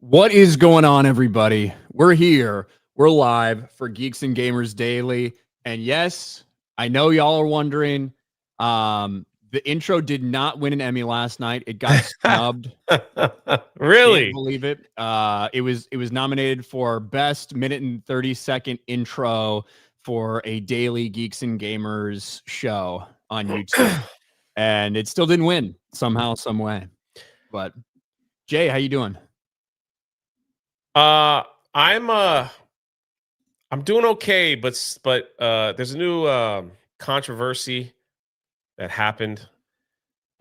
What is going on, everybody? We're here. We're live for Geeks and Gamers Daily. And yes, I know y'all are wondering. The intro did not win an Emmy last night. It got snubbed. Really? Can't believe it. It was nominated for best minute and 30-second intro for a daily Geeks and Gamers show on YouTube. And it still didn't win somehow, some way. But Jay, how you doing? I'm doing okay, but there's a new controversy that happened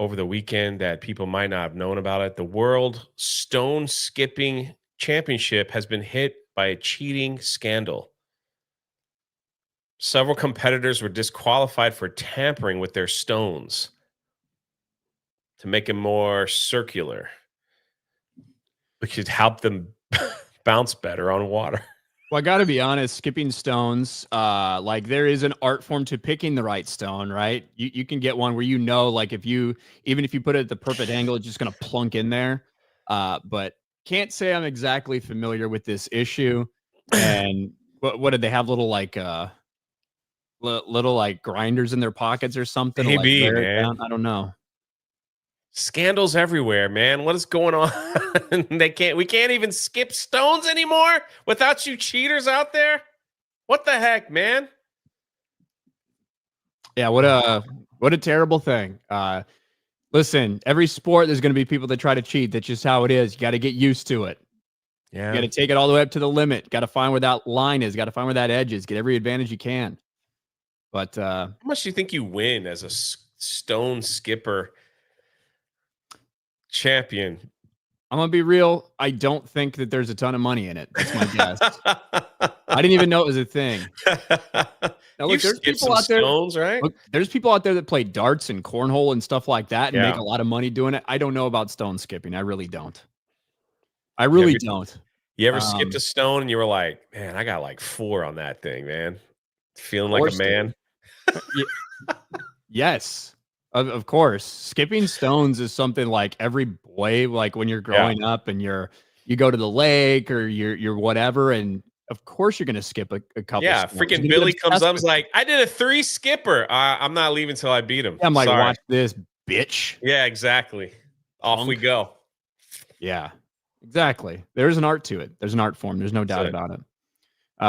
over the weekend that people might not have known about it. The World Stone Skipping Championship has been hit by a cheating scandal. Several competitors were disqualified for tampering with their stones to make them more circular, which should help them bounce better on water. Well, I got to be honest, skipping stones, like there is an art form to picking the right stone, right? You can get one where like even if you put it at the perfect angle, it's just going to plunk in there. But can't say I'm exactly familiar with this issue. And what did they have? Little like grinders in their pockets or something? Maybe, to, like, wear it man. down? I don't know. Scandals everywhere, man. What is going on? We can't even skip stones anymore without you cheaters out there. What the heck, man? Yeah, what a terrible thing. Listen, every sport there's going to be people that try to cheat. That's just how it is. You got to get used to it. Yeah. You got to take it all the way up to the limit. Got to find where that line is. Got to find where that edge is. Get every advantage you can. But how much do you think you win as a stone skipper champion? I'm gonna be real. I don't think that there's a ton of money in it. That's my guess. I didn't even know it was a thing. Now, look, there's people out there. Stones, right? Look, there's people out there that play darts and cornhole and stuff like that and make a lot of money doing it. I don't know about stone skipping. I really don't. You ever skipped a stone and you were like, man, I got like 4 on that thing, man. Feeling like a man. Yes. Of course, skipping stones is something like every boy, like when you're growing up and you go to the lake or you're whatever, and of course you're gonna skip a couple. Yeah, stones. freaking Billy comes up, is like, I did a 3 skipper. I'm not leaving till I beat him. Yeah, I'm like, watch this, bitch. Yeah, exactly. Off we go. Yeah, exactly. There's an art to it. There's an art form. There's no doubt about it.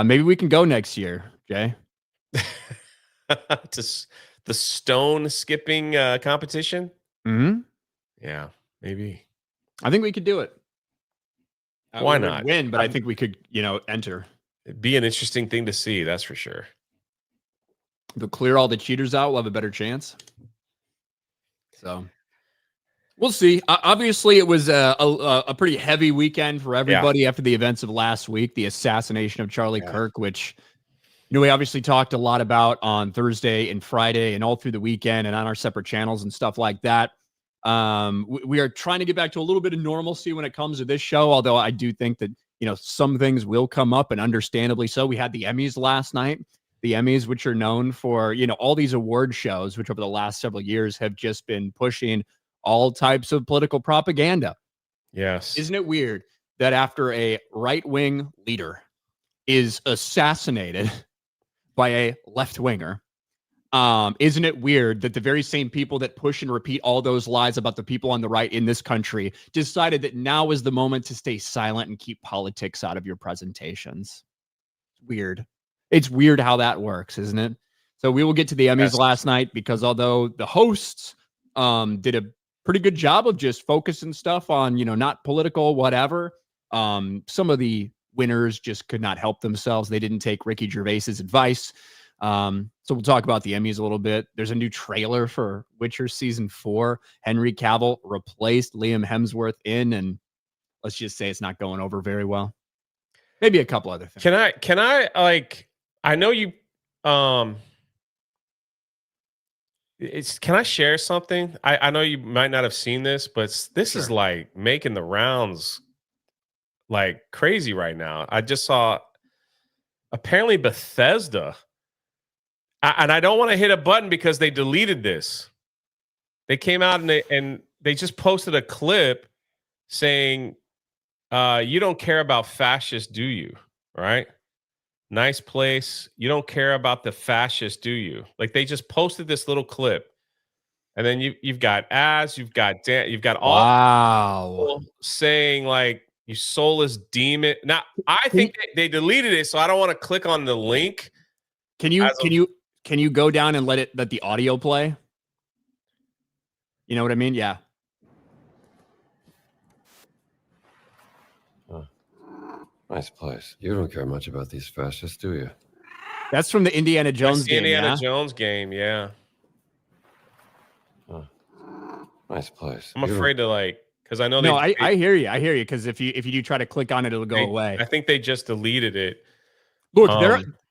Maybe we can go next year, Jay. Just the stone skipping competition. Mm-hmm. Yeah, maybe. I think we could do it. Why not win? But I think we could, enter. It'd be an interesting thing to see. That's for sure. If we clear all the cheaters out, we'll have a better chance. So we'll see. Obviously, it was a pretty heavy weekend for everybody after the events of last week, the assassination of Charlie Kirk, which we obviously talked a lot about on Thursday and Friday and all through the weekend and on our separate channels and stuff like that. We are trying to get back to a little bit of normalcy when it comes to this show, although I do think that, some things will come up, and understandably so. We had the Emmys last night. the Emmys, which are known for, all these award shows, which over the last several years have just been pushing all types of political propaganda. Yes. Isn't it weird that after a right-wing leader is assassinated by a left-winger, isn't it weird that the very same people that push and repeat all those lies about the people on the right in this country decided that now is the moment to stay silent and keep politics out of your presentations? It's weird. It's weird how that works, isn't it? So we will get to the Emmys last night, because although the hosts did a pretty good job of just focusing stuff on, not political, whatever, some of the winners just could not help themselves. They didn't take Ricky Gervais's advice. So we'll talk about the Emmys a little bit. There's a new trailer for Witcher season 4. Henry Cavill replaced Liam Hemsworth and let's just say it's not going over very well. Maybe a couple other things. Can I like, I know you, can I share something? I know you might not have seen this, but this is like making the rounds like crazy right now. I just saw apparently Bethesda, and I don't want to hit a button because they deleted this. They came out and they just posted a clip saying, you don't care about fascists, do you? Right? Nice place. You don't care about the fascists, do you? Like, they just posted this little clip, and then you've got ads, you've got all people saying like, you soulless demon. Now, I think they deleted it, so I don't want to click on the link. Can you go down and let the audio play? You know what I mean? Yeah. Nice place. You don't care much about these fascists, do you? That's from the Indiana Jones game. Indiana Jones game, yeah. Nice place. I'm afraid to like, because I know I hear you. I hear you. Because if you do try to click on it, it'll go away. I think they just deleted it. Look,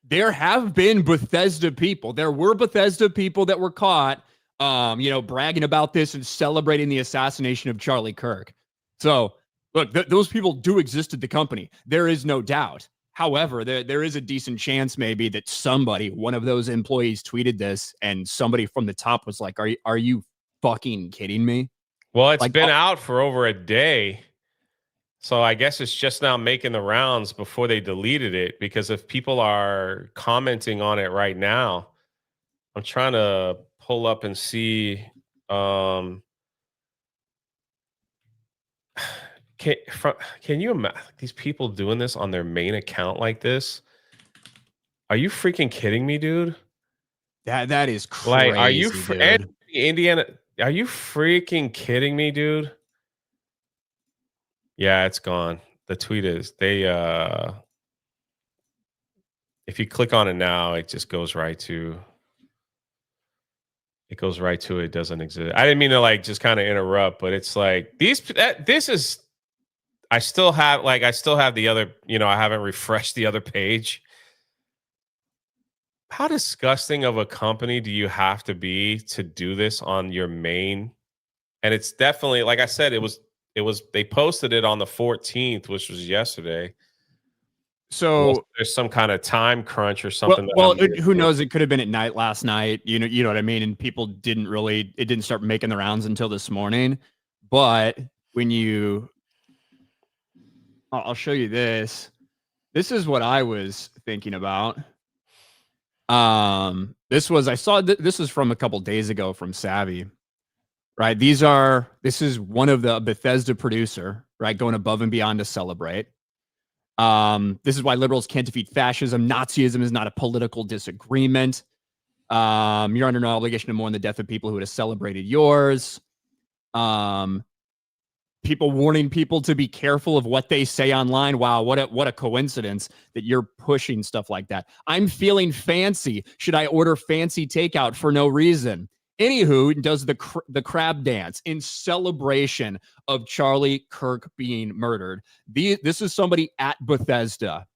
there have been Bethesda people. There were Bethesda people that were caught, bragging about this and celebrating the assassination of Charlie Kirk. So look, those people do exist at the company. There is no doubt. However, there is a decent chance maybe that one of those employees tweeted this, and somebody from the top was like, are you fucking kidding me? Well, it's been out for over a day. So I guess it's just now making the rounds before they deleted it, because if people are commenting on it right now, I'm trying to pull up and see. Can you imagine these people doing this on their main account like this? Are you freaking kidding me, dude? That is crazy. Like, are you Indiana? Are you freaking kidding me, dude? Yeah, it's gone. The tweet is if you click on it now, it just goes right to it doesn't exist. I didn't mean to like just kind of interrupt, but it's like I still have the other, I haven't refreshed the other page. How disgusting of a company do you have to be to do this on your main? And it's definitely, like I said, they posted it on the 14th, which was yesterday. So unless there's some kind of time crunch or something. Well, who knows? It could have been at night last night. You know what I mean? And people it didn't start making the rounds until this morning. But I'll show you this. This is what I was thinking about. This is from a couple days ago from Savvy, right? This is one of the Bethesda producer, right? Going above and beyond to celebrate. This is why liberals can't defeat fascism. Nazism is not a political disagreement. You're under no obligation to mourn the death of people who would have celebrated yours. People warning people to be careful of what they say online. Wow, what a coincidence that you're pushing stuff like that. I'm feeling fancy. Should I order fancy takeout for no reason? Anywho, does the crab dance in celebration of Charlie Kirk being murdered. This is somebody at Bethesda,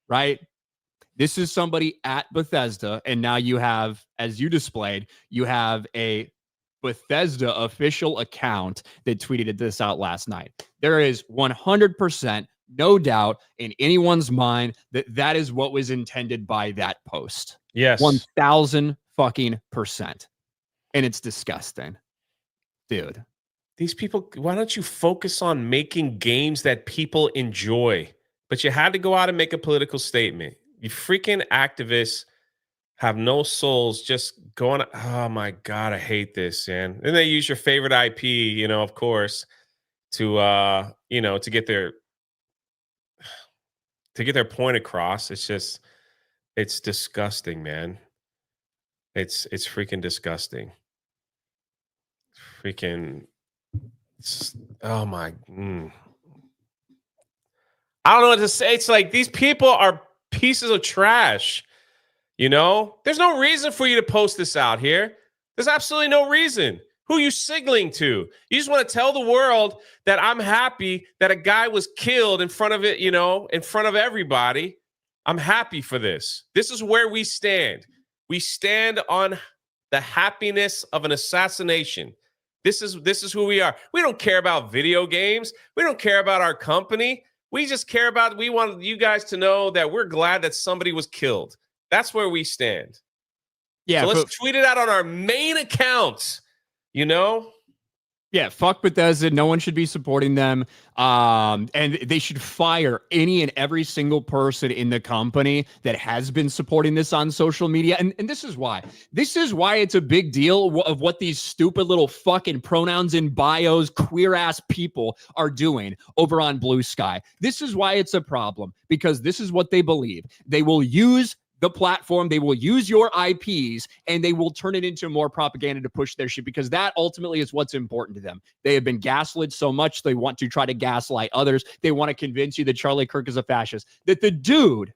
right? This is somebody at Bethesda, and now you have, as you displayed, you have a Bethesda official account that tweeted this out last night. There is 100% no doubt in anyone's mind that is what was intended by that post. Yes. 1,000 fucking %. And it's disgusting. Dude. These people, why don't you focus on making games that people enjoy? But you had to go out and make a political statement. You freaking activists have no souls, just going, oh my God, I hate this, man. And they use your favorite IP, of course, to to get their point across. It's disgusting, man. It's freaking disgusting. Freaking oh my I don't know what to say. It's like these people are pieces of trash. There's no reason for you to post this out here. There's absolutely no reason. Who are you signaling to? You just want to tell the world that I'm happy that a guy was killed in front of it, in front of everybody. I'm happy for this. This is where we stand. We stand on the happiness of an assassination. This is who we are. We don't care about video games. We don't care about our company. We just care about, we want you guys to know that we're glad that somebody was killed. That's where we stand. Yeah. So let's tweet it out on our main account, Yeah, fuck Bethesda. No one should be supporting them. And they should fire any and every single person in the company that has been supporting this on social media. And this is why. This is why it's a big deal of what these stupid little fucking pronouns in bios, queer-ass people are doing over on Blue Sky. This is why it's a problem, because this is what they believe. They will use the platform, they will use your IPs, and they will turn it into more propaganda to push their shit, because that ultimately is what's important to them. They have been gaslit so much, they want to try to gaslight others. They want to convince you that Charlie Kirk is a fascist, that the dude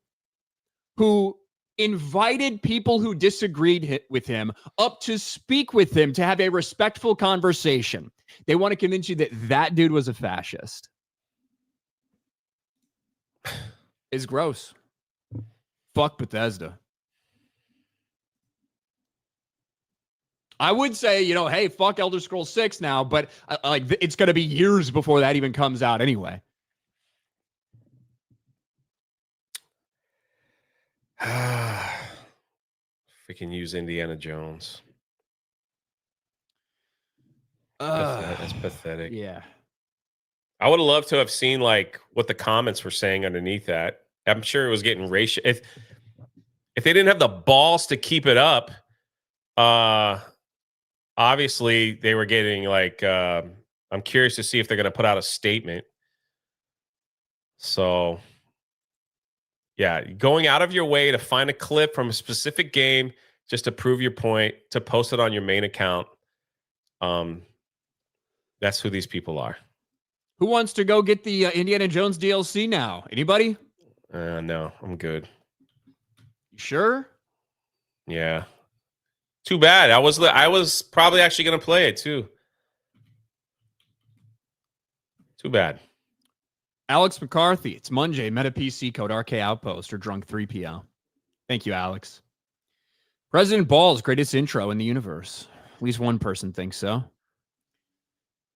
who invited people who disagreed with him up to speak with him, to have a respectful conversation, they want to convince you that that dude was a fascist. It's gross. Fuck Bethesda. I would say, hey, fuck Elder Scrolls 6 now, but it's going to be years before that even comes out anyway. Freaking use Indiana Jones. That's pathetic. Yeah. I would have loved to have seen what the comments were saying underneath that. I'm sure it was getting racial. If they didn't have the balls to keep it up, obviously they were getting I'm curious to see if they're going to put out a statement. So, yeah, going out of your way to find a clip from a specific game just to prove your point, to post it on your main account. That's who these people are. Who wants to go get the Indiana Jones DLC now? Anybody? No, I'm good. You sure? Yeah. Too bad. I was probably actually going to play it too. Too bad. Alex McCarthy. It's Monday. Meta PC code RK Outpost or Drunk 3PL. Thank you, Alex. President Ball's greatest intro in the universe. At least one person thinks so.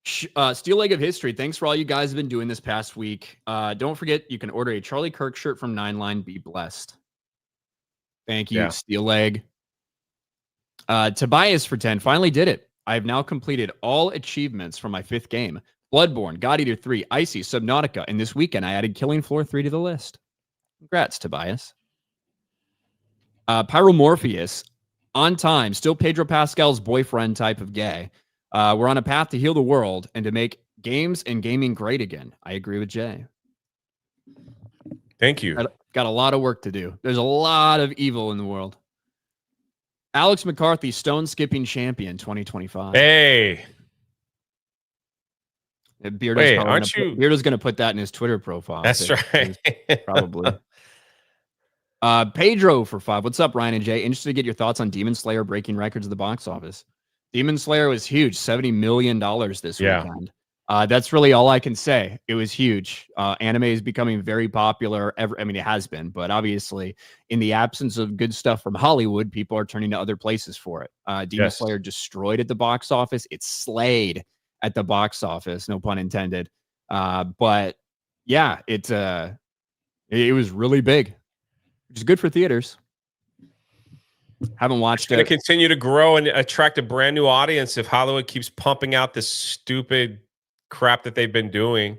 Steel Leg of History. Thanks for all you guys have been doing this past week. Don't forget, you can order a Charlie Kirk shirt from 9 Line. Be blessed. Thank you, Steel Leg. Tobias for 10. Finally did it. I have now completed all achievements from my 5th game. Bloodborne, God Eater 3, Icy, Subnautica, and this weekend I added Killing Floor 3 to the list. Congrats, Tobias. Pyromorpheus, on time, still Pedro Pascal's boyfriend type of gay. We're on a path to heal the world and to make games and gaming great again. I agree with Jay. Thank you. Got a lot of work to do. There's a lot of evil in the world. Alex McCarthy, stone skipping champion 2025. Hey. Beardo's going to put that in his Twitter profile. That's right. Probably. Pedro for 5. What's up, Ryan and Jay? Interested to get your thoughts on Demon Slayer breaking records at the box office. Demon Slayer was huge, $70 million this weekend. That's really all I can say. It was huge. Anime is becoming very popular. It has been, but obviously, in the absence of good stuff from Hollywood, people are turning to other places for it. Demon Slayer destroyed at the box office. It slayed at the box office, no pun intended. But yeah, it was really big, which is good for theaters. Haven't watched It's going it. to continue to grow and attract a brand new audience if Hollywood keeps pumping out this stupid crap that they've been doing.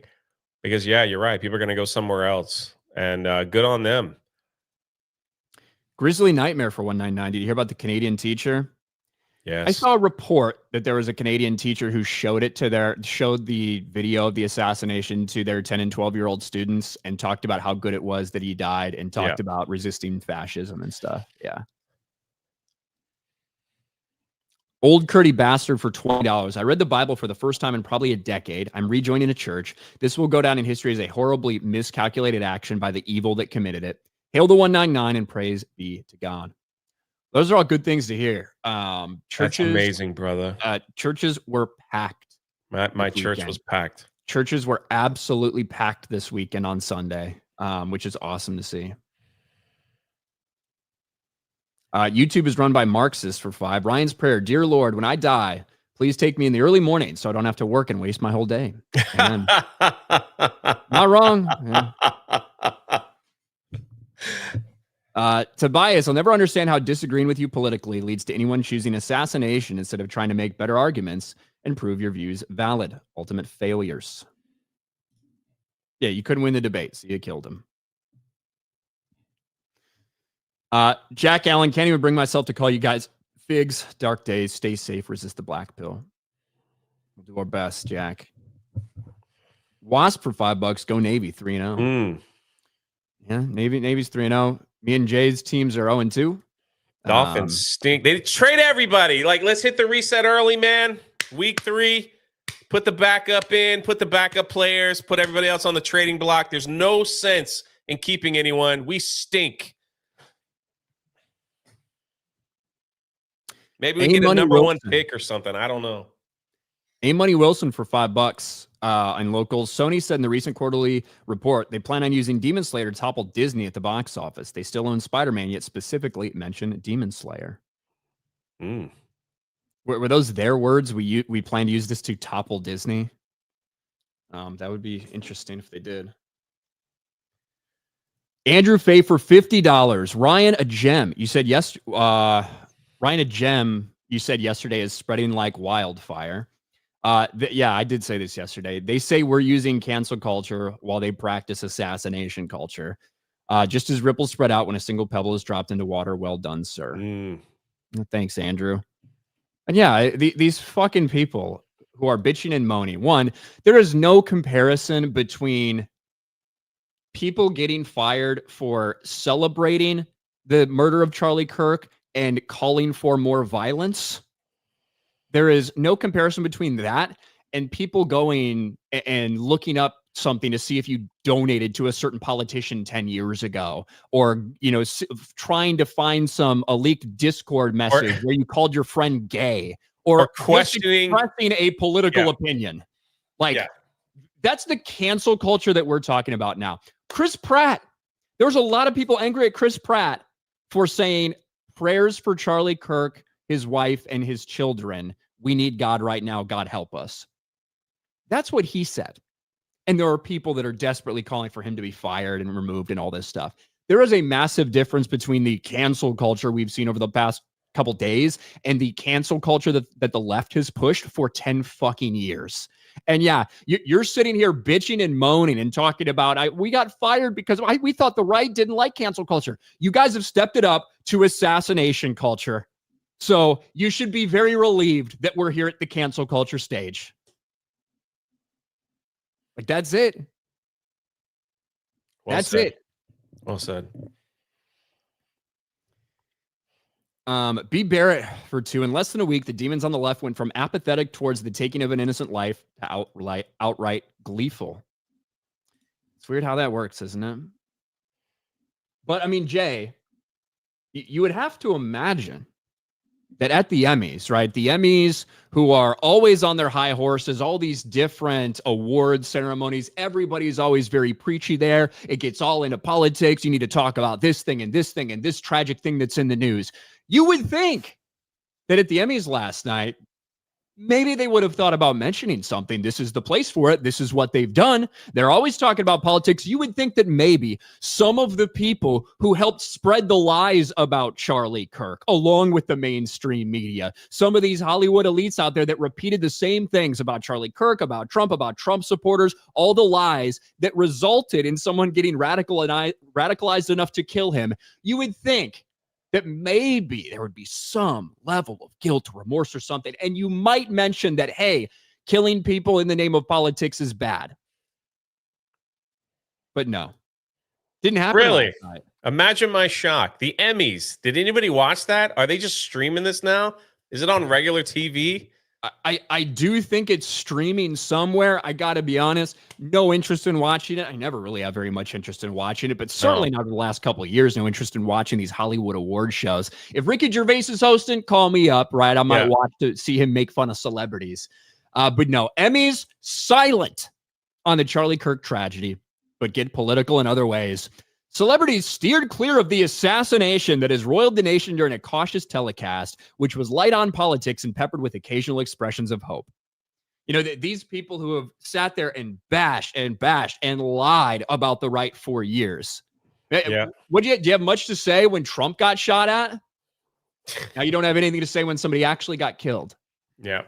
Because, yeah, you're right. People are going to go somewhere else. And good on them. Grizzly Nightmare for 199. Did you hear about the Canadian teacher? Yes. I saw a report that there was a Canadian teacher who showed the video of the assassination to their 10 and 12-year-old students and talked about how good it was that he died and talked about resisting fascism and stuff. Yeah. Old Curdy Bastard for $20. I read the Bible for the first time in probably a decade. I'm rejoining a church. This will go down in history as a horribly miscalculated action by the evil that committed it. Hail the 199 and praise be to God. Those are all good things to hear. Churches, that's amazing, brother. Churches were packed. My church was packed. Churches were absolutely packed this weekend on Sunday, which is awesome to see. YouTube is run by Marxists for 5. Ryan's prayer, dear Lord, when I die, please take me in the early morning so I don't have to work and waste my whole day. Amen. Not wrong. Tobias, I'll never understand how disagreeing with you politically leads to anyone choosing assassination instead of trying to make better arguments and prove your views valid. Ultimate failures. Yeah, you couldn't win the debate, so you killed him. Jack Allen, can't even bring myself to call you guys figs. Dark days. Stay safe. Resist the black pill. We'll do our best, Jack. Wasp for $5. Go Navy 3-0. Yeah, Navy's 3-0. Me and Jay's teams are 0-2. Dolphins stink. They trade everybody. Like, let's hit the reset early, man. Week 3. Put the backup in. Put the backup players. Put everybody else on the trading block. There's no sense in keeping anyone. We stink. Maybe we get a number 1 pick or something. I don't know. A-Money Wilson for $5 in locals. Sony said in the recent quarterly report they plan on using Demon Slayer to topple Disney at the box office. They still own Spider-Man, yet specifically mention Demon Slayer. Were those their words? We plan to use this to topple Disney. That would be interesting if they did. Andrew Fay for $50. Ryan, a gem. You said yes. Ryan, a gem. You said yesterday is spreading like wildfire. Yeah, I did say this yesterday. They say we're using cancel culture while they practice assassination culture. Just as ripples spread out when a single pebble is dropped into water. Well done, sir. Thanks, Andrew. And yeah, these fucking people who are bitching and moaning. One, there is no comparison between people getting fired for celebrating the murder of Charlie Kirk and calling for more violence. There is no comparison between that and people going and looking up something to see if you donated to a certain politician 10 years ago, or, trying to find a leaked Discord message where you called your friend gay, or questioning a political opinion. That's the cancel culture that we're talking about now. Chris Pratt. There's a lot of people angry at Chris Pratt for saying prayers for Charlie Kirk, his wife, and his children. We need God right now. God help us. That's what he said. And there are people that are desperately calling for him to be fired and removed and all this stuff. There is a massive difference between the cancel culture we've seen over the past couple days and the cancel culture that the left has pushed for 10 fucking years. And yeah, you're sitting here bitching and moaning and talking about, we got fired because we thought the right didn't like cancel culture. You guys have stepped it up to assassination culture. So you should be very relieved that we're here at the cancel culture stage. Like, that's it. That's it. Well said. B. Barrett for 2. In less than a week, the demons on the left went from apathetic towards the taking of an innocent life to outright gleeful. It's weird how that works, isn't it? But I mean, Jay, you would have to imagine that at the Emmys, right? The Emmys, who are always on their high horses, all these different award ceremonies, everybody's always very preachy there. It gets all into politics. You need to talk about this thing and this thing and this tragic thing that's in the news. You would think that at the Emmys last night, maybe they would have thought about mentioning something. This is the place for it. This is what they've done. They're always talking about politics. You would think that maybe some of the people who helped spread the lies about Charlie Kirk, along with the mainstream media, some of these Hollywood elites out there that repeated the same things about Charlie Kirk, about Trump supporters, all the lies that resulted in someone getting radicalized enough to kill him. You would think that maybe there would be some level of guilt or remorse or something. And you might mention that, hey, killing people in the name of politics is bad. But no, didn't happen. Really? Imagine my shock. The Emmys. Did anybody watch that? Are they just streaming this now? Is it on regular TV? I do think it's streaming somewhere. I got to be honest, no interest in watching it. I never really have very much interest in watching it, but certainly not in the last couple of years. No interest in watching these Hollywood award shows. If Ricky Gervais is hosting, call me up, right? I might watch to see him make fun of celebrities. But no, Emmys silent on the Charlie Kirk tragedy, but get political in other ways. Celebrities steered clear of the assassination that has roiled the nation during a cautious telecast, which was light on politics and peppered with occasional expressions of hope. You know, these people who have sat there and bashed and lied about the right for years. Yeah. Do you have much to say when Trump got shot at? Now you don't have anything to say when somebody actually got killed. Yeah.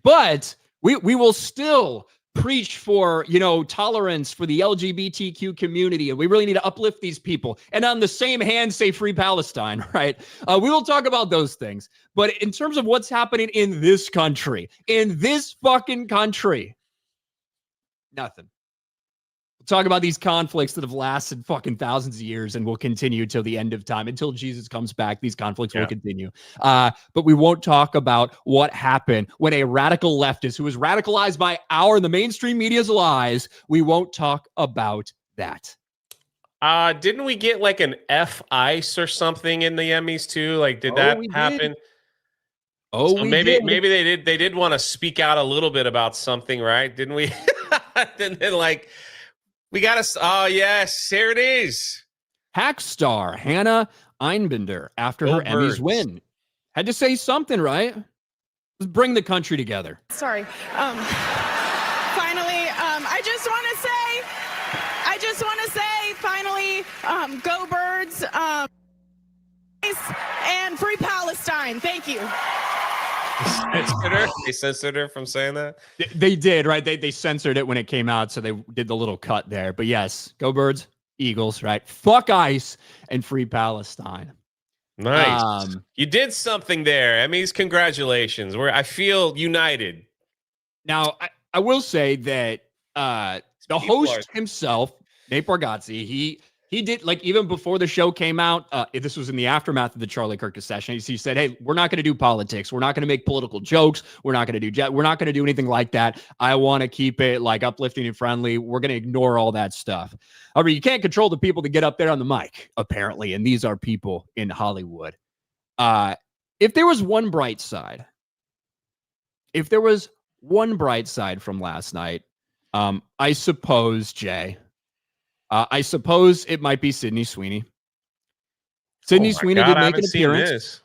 But we will still preach for, tolerance for the LGBTQ community. And we really need to uplift these people. And on the same hand, say free Palestine, right? We will talk about those things. But in terms of what's happening in this fucking country, nothing. We'll talk about these conflicts that have lasted fucking thousands of years and will continue till the end of time. Until Jesus comes back, these conflicts will continue. But we won't talk about what happened when a radical leftist who was radicalized by the mainstream media's lies. We won't talk about that. Didn't we get like an F ice or something in the Emmys too? Like, did that happen? So maybe they did want to speak out a little bit about something, right? Didn't we? then like, we got to, oh yes, there it is. Hack star Hannah Einbinder, after her Emmys win, had to say something, right? Let's bring the country together. Sorry. Finally, I just want to say, finally, go Birds, and free Palestine. Thank you. They censored her from saying that? They did, right? They censored it when it came out, so they did the little cut there. But yes, go Birds, Eagles, right? Fuck ICE and free Palestine. Nice. You did something there. Emmys, congratulations. I feel united. Now, I will say that the host himself, Nate Bargatze, he did, like, even before the show came out, this was in the aftermath of the Charlie Kirk assassination. He said, hey, we're not going to do politics. We're not going to make political jokes. We're not going to do anything like that. I want to keep it like uplifting and friendly. We're going to ignore all that stuff. However, you can't control the people that get up there on the mic, apparently. And these are people in Hollywood. If there was one bright side from last night, I suppose, Jay, I suppose it might be Sydney Sweeney. Sydney Sweeney did make an appearance.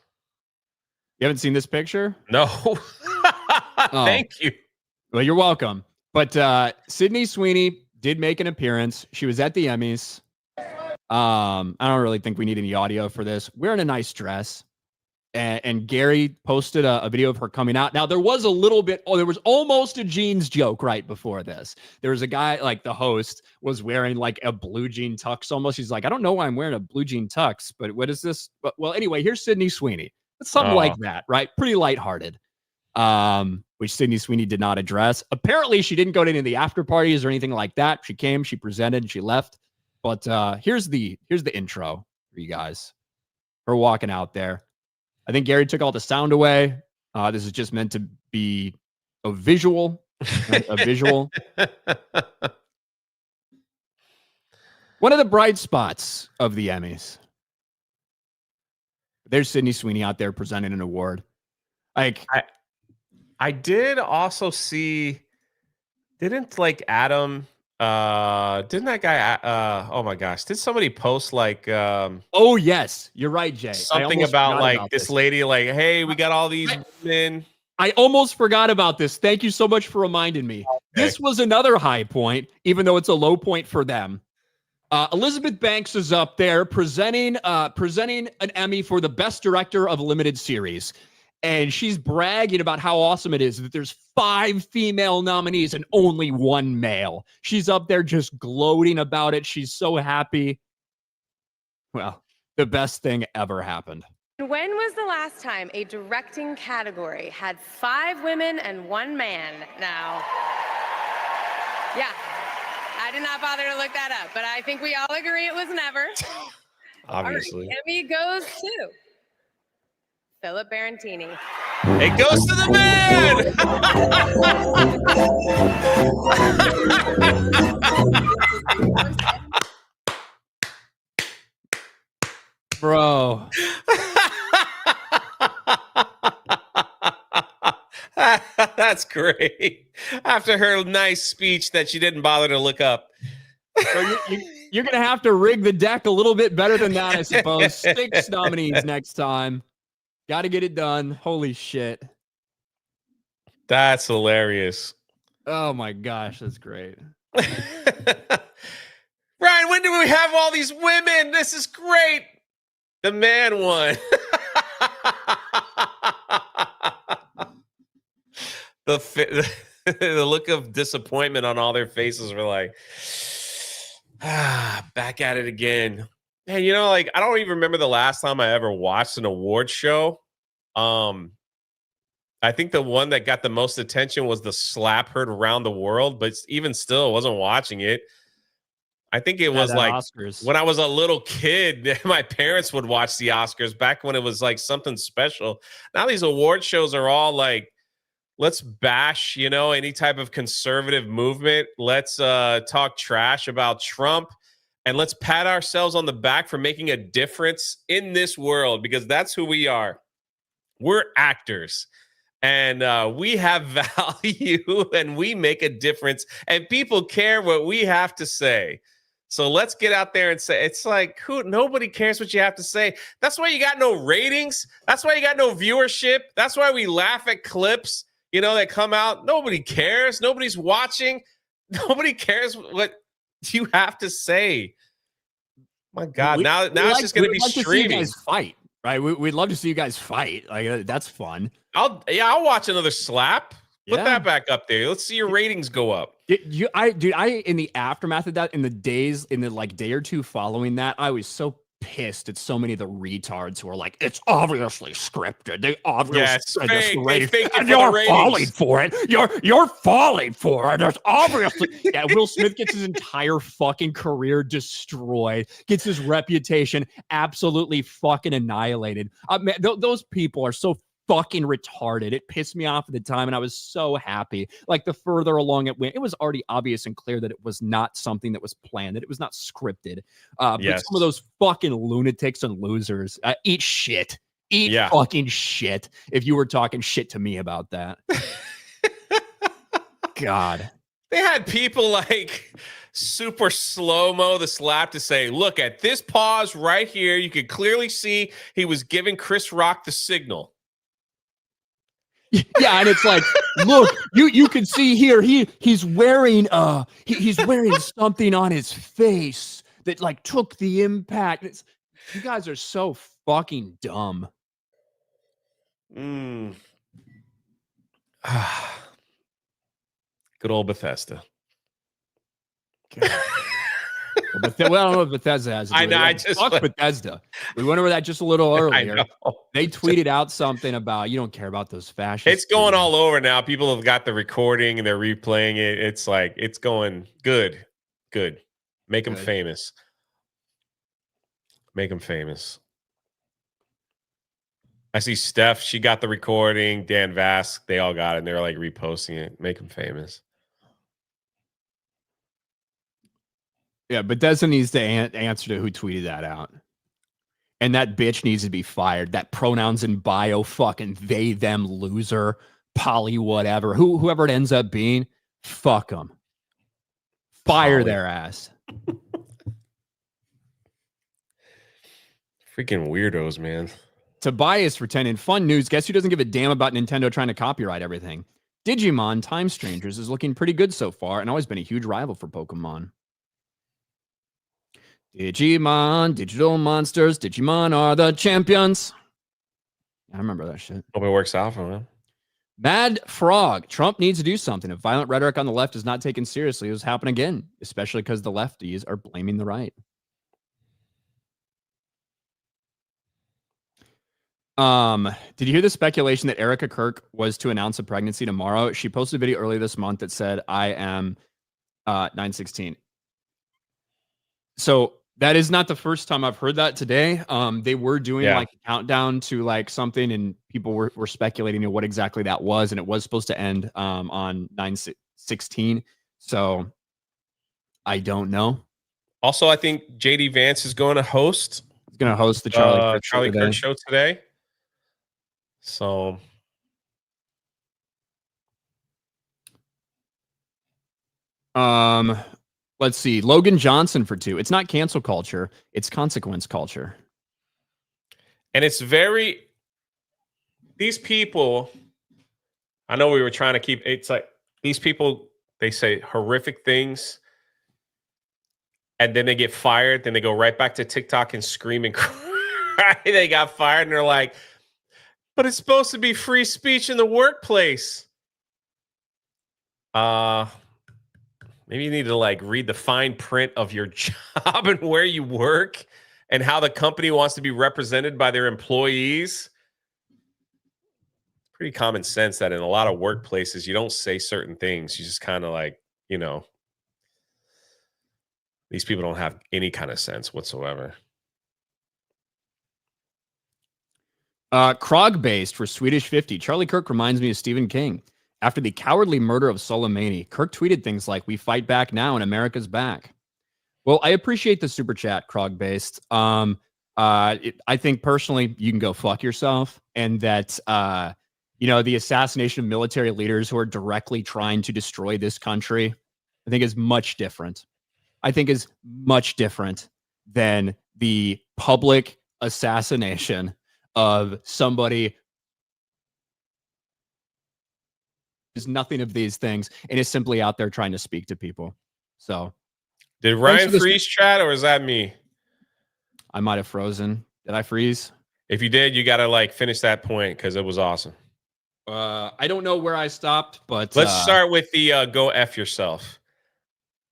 You haven't seen this picture? No. Thank you. Well, you're welcome. But Sydney Sweeney did make an appearance. She was at the Emmys. I don't really think we need any audio for this. Wearing a nice dress. And Gary posted a video of her coming out. Now, there was a little bit, there was almost a jeans joke right before this. There was a guy, like the host, was wearing like a blue jean tux almost. He's like, I don't know why I'm wearing a blue jean tux, but what is this? Well, anyway, here's Sydney Sweeney. It's something like that, right? Pretty lighthearted, which Sydney Sweeney did not address. Apparently, she didn't go to any of the after parties or anything like that. She came, she presented, and she left. But here's the intro for you guys. Her walking out there. I think Gary took all the sound away. This is just meant to be a visual. A visual. One of the bright spots of the Emmys. There's Sydney Sweeney out there presenting an award. Like, I did also see, didn't like Adam, didn't that guy, oh my gosh, did somebody post like, oh yes, you're right, Jay. Something about like this lady, like, hey, we got all these women. I almost forgot about this. Thank you so much for reminding me. Okay. This was another high point, even though it's a low point for them. Elizabeth Banks is up there presenting an Emmy for the Best Director of a Limited Series. And she's bragging about how awesome it is that there's 5 female nominees and only 1 male. She's up there just gloating about it. She's so happy. Well, the best thing ever happened. When was the last time a directing category had 5 women and 1 man? Now, yeah, I did not bother to look that up, but I think we all agree it was never. Obviously. Right, Emmy goes to Philip Barantini. It goes to the man! Bro. That's great. After her nice speech that she didn't bother to look up. So you're going to have to rig the deck a little bit better than that, I suppose. 6 nominees next time. Got to get it done. Holy shit. That's hilarious. Oh my gosh, that's great. Ryan, when do we have all these women? This is great. The man won. The look of disappointment on all their faces were like, back at it again. Man, you know, like I don't even remember the last time I ever watched an award show. I think the one that got the most attention was the slap heard around the world, but even still, wasn't watching it. I think it was like Oscars. When I was a little kid, my parents would watch the Oscars back when it was like something special. Now these award shows are all like, let's bash, you know, any type of conservative movement. Let's talk trash about Trump, and let's pat ourselves on the back for making a difference in this world, because that's who we are. We're actors, and we have value, and we make a difference, and people care what we have to say. So let's get out there and say, it's like, nobody cares what you have to say. That's why you got no ratings. That's why you got no viewership. That's why we laugh at clips, you know, that come out. Nobody cares. Nobody's watching. Nobody cares what you have to say. My God, now it's just going to be streaming. To see you guys fight, right? We'd love to see you guys fight. Like that's fun. I'll watch another slap. Put that back up there. Let's see your ratings go up. I in the aftermath of that, in the day or two following that, I was so pissed at so many of the retards who are like, it's obviously scripted. They obviously and you're falling for it. You're falling for it. There's obviously Will Smith gets his entire fucking career destroyed, gets his reputation absolutely fucking annihilated. Man, those people are so fucking retarded. It pissed me off at the time, and I was so happy. Like the further along it went, it was already obvious and clear that it was not something that was planned, that it was not scripted. But some of those fucking lunatics and losers eat shit. Eat fucking shit. If you were talking shit to me about that. God. They had people like super slow-mo the slap to say, look at this pause right here. You could clearly see he was giving Chris Rock the signal. Yeah, and it's like, look, you can see here he's wearing he's wearing something on his face that like took the impact. You guys are so fucking dumb. Good old Bethesda. Well, I don't know if Bethesda has. I know. Fuck Bethesda. We went over that just a little earlier. They tweeted out something about you don't care about those fascists. It's going all over now. People have got the recording and they're replaying it. It's like it's going good. Make them famous. Make them famous. I see Steph. She got the recording. Dan Vask. They all got it. And they're like reposting it. Make them famous. Yeah, Bethesda needs to answer to who tweeted that out. And that bitch needs to be fired. That pronouns in bio fucking they, them, loser, poly, whatever. Whoever it ends up being, fuck them. Fire their ass. Freaking weirdos, man. Tobias for 10 in fun news. Guess who doesn't give a damn about Nintendo trying to copyright everything? Digimon Time Strangers is looking pretty good so far and always been a huge rival for Pokemon. Digimon, digital monsters. Digimon are the champions. I remember that shit. Hope it works out for him. Mad Frog. Trump needs to do something. If violent rhetoric on the left is not taken seriously, it will happen again, especially because the lefties are blaming the right. Did you hear the speculation that Erica Kirk was to announce a pregnancy tomorrow? She posted a video earlier this month that said, I am 916. So that is not the first time I've heard that today. They were doing like a countdown to like something, and people were speculating what exactly that was, and it was supposed to end on 9/16. So I don't know. Also, I think JD Vance is going to host. He's going to host the Charlie Kirk show today. So let's see. Logan Johnson for 2. It's not cancel culture. It's consequence culture. And it's these people, I know we were trying to keep, it's like these people, they say horrific things and then they get fired. Then they go right back to TikTok and scream and cry. They got fired and they're like, but it's supposed to be free speech in the workplace. Maybe you need to like read the fine print of your job and where you work and how the company wants to be represented by their employees. Pretty common sense that in a lot of workplaces, you don't say certain things. You just kind of like, these people don't have any kind of sense whatsoever. Krog-based for Swedish 50. Charlie Kirk reminds me of Stephen King. After the cowardly murder of Soleimani, Kirk tweeted things like, "We fight back now and America's back." Well, I appreciate the super chat, Krog-based. I think personally, you can go fuck yourself. And that, the assassination of military leaders who are directly trying to destroy this country, I think is much different. Is much different than the public assassination of somebody who's nothing of these things and is simply out there trying to speak to people. So, did Ryan freeze chat, or is that me? I might have frozen. Did I freeze? If you did, you got to like finish that point because it was awesome. I don't know where I stopped, but let's start with the go F yourself.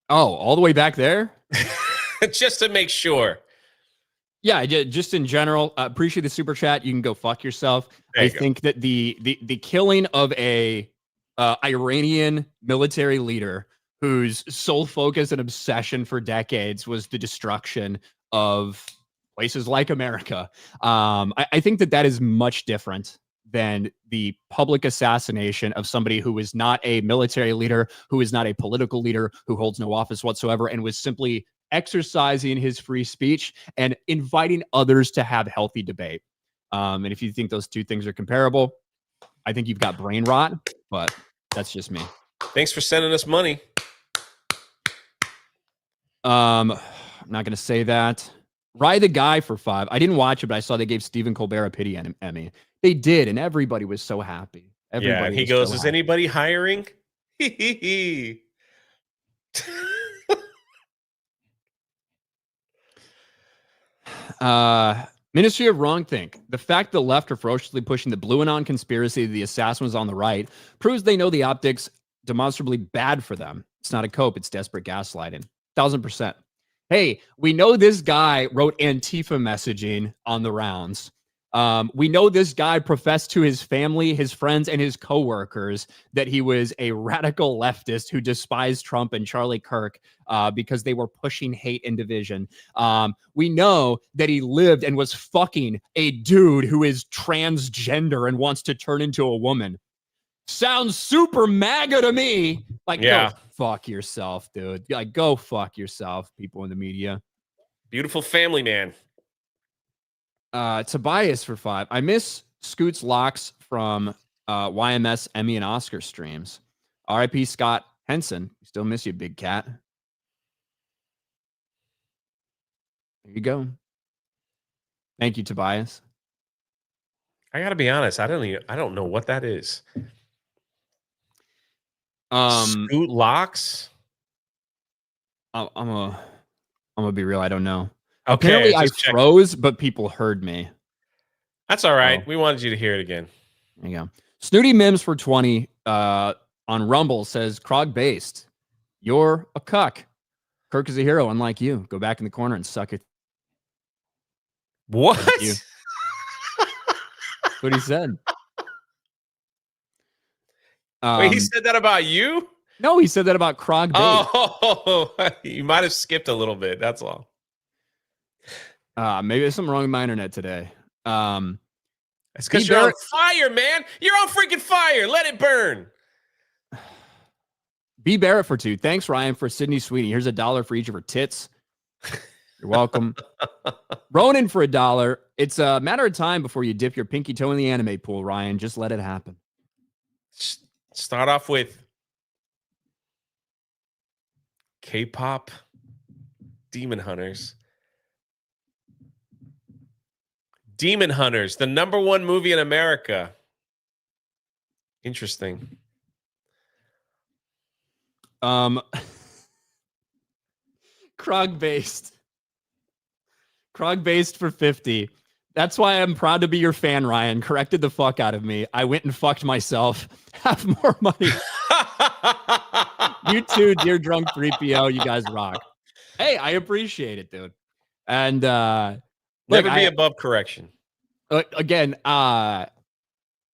Oh, all the way back there? Just to make sure. Yeah, just in general, appreciate the super chat. You can go fuck yourself. I think that the killing of a Iranian military leader whose sole focus and obsession for decades was the destruction of places like America. I think that is much different than the public assassination of somebody who is not a military leader, who is not a political leader, who holds no office whatsoever, and was simply exercising his free speech and inviting others to have healthy debate. And if you think those two things are comparable, I think you've got brain rot, but that's just me. Thanks for sending us money. I'm not going to say that. Rye the Guy for 5. I didn't watch it, but I saw they gave Stephen Colbert a pity Emmy. They did, and everybody was so happy. Everybody he goes, is anybody hiring? Ministry of Wrongthink. The fact the left are ferociously pushing the blue anon conspiracy the assassin was on the right proves they know the optics demonstrably bad for them. It's not a cope, it's desperate gaslighting. 1000%. Hey, we know this guy wrote Antifa messaging on the rounds. We know this guy professed to his family, his friends, and his coworkers that he was a radical leftist who despised Trump and Charlie Kirk because they were pushing hate and division. We know that he lived and was fucking a dude who is transgender and wants to turn into a woman. Sounds super MAGA to me. Like, go fuck yourself, dude. Like, go fuck yourself, people in the media. Beautiful family man. Tobias for 5. I miss Scoot's locks from YMS, Emmy, and Oscar streams. RIP Scott Henson. Still miss you, big cat. There you go. Thank you, Tobias. I gotta be honest. I don't know what that is. Scoot locks. I'm gonna be real. I don't know. Okay, Apparently, I just check. froze, but people heard me. That's all right. Oh. We wanted you to hear it again. There you go. Snooty Mims for 20 on Rumble says, Krog based. You're a cuck. Kirk is a hero, unlike you. Go back in the corner and suck it. What? That's what he said. Wait, he said that about you? No, he said that about Krog based. Oh, you might have skipped a little bit. That's all. Maybe there's something wrong with my internet today. It's because you're on fire, man. You're on freaking fire. Let it burn. B. Barrett for 2. Thanks, Ryan, for Sydney Sweeney. Here's $1 for each of her tits. You're welcome. Ronan for $1. It's a matter of time before you dip your pinky toe in the anime pool, Ryan. Just let it happen. Start off with K-pop Demon Hunters. Demon Hunters, the #1 movie in America. Interesting. Krog based for 50. That's why I'm proud to be your fan, Ryan. Corrected the fuck out of me. I went and fucked myself. Have more money. You too, dear drunk 3PO. You guys rock. Hey, I appreciate it, dude. And never be above correction. Again,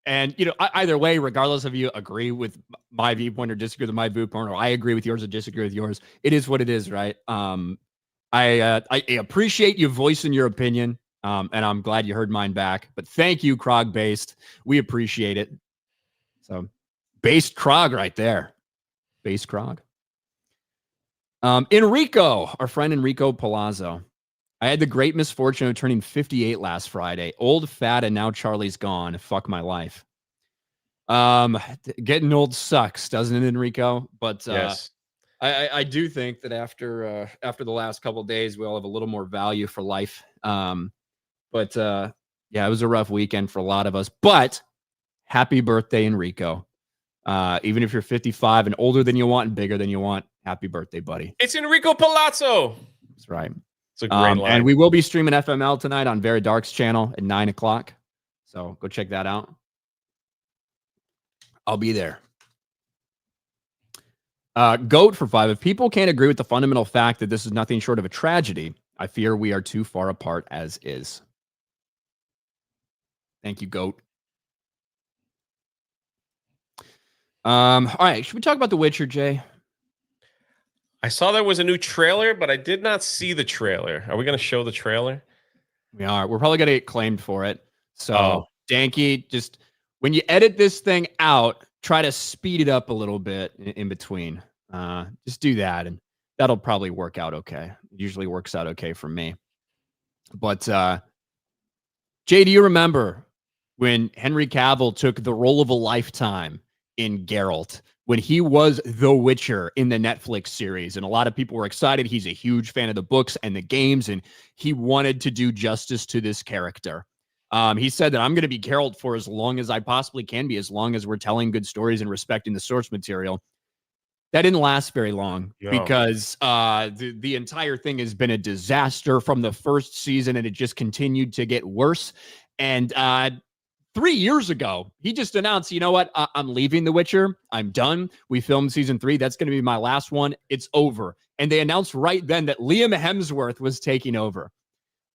and you know, either way, regardless of you agree with my viewpoint or disagree with my viewpoint, or I agree with yours or disagree with yours, it is what it is, right? I appreciate you voicing your opinion, and I'm glad you heard mine back. But thank you, Krog Based. We appreciate it. So, Based Krog right there. Based Krog. Enrico, our friend Enrico Palazzo. I had the great misfortune of turning 58 last Friday. Old, fat, and now Charlie's gone. Fuck my life. Getting old sucks, doesn't it, Enrico? But yes. I do think that after the last couple of days, we all have a little more value for life. But yeah, it was a rough weekend for a lot of us. But happy birthday, Enrico. Even if you're 55 and older than you want and bigger than you want, happy birthday, buddy. It's Enrico Palazzo. That's right. It's a great line. And we will be streaming FML tonight on Very Dark's channel at 9 o'clock. So go check that out. I'll be there. Goat for 5. If people can't agree with the fundamental fact that this is nothing short of a tragedy, I fear we are too far apart as is. Thank you, Goat. All right. Should we talk about The Witcher, Jay? I saw there was a new trailer, but I did not see the trailer. Are we going to show the trailer? We are. We're probably going to get claimed for it. So, Danky, just when you edit this thing out, try to speed it up a little bit in between. Just do that, and that'll probably work out okay. It usually works out okay for me. But, Jay, do you remember when Henry Cavill took the role of a lifetime in Geralt, when he was the Witcher in the Netflix series? And a lot of people were excited. He's a huge fan of the books and the games, and he wanted to do justice to this character. He said that I'm going to be Geralt for as long as I possibly can be, as long as we're telling good stories and respecting the source material. That didn't last very long because the entire thing has been a disaster from the first season, and it just continued to get worse. And 3 years ago, he just announced, you know what? I'm leaving The Witcher. I'm done. We filmed season 3. That's going to be my last one. It's over. And they announced right then that Liam Hemsworth was taking over.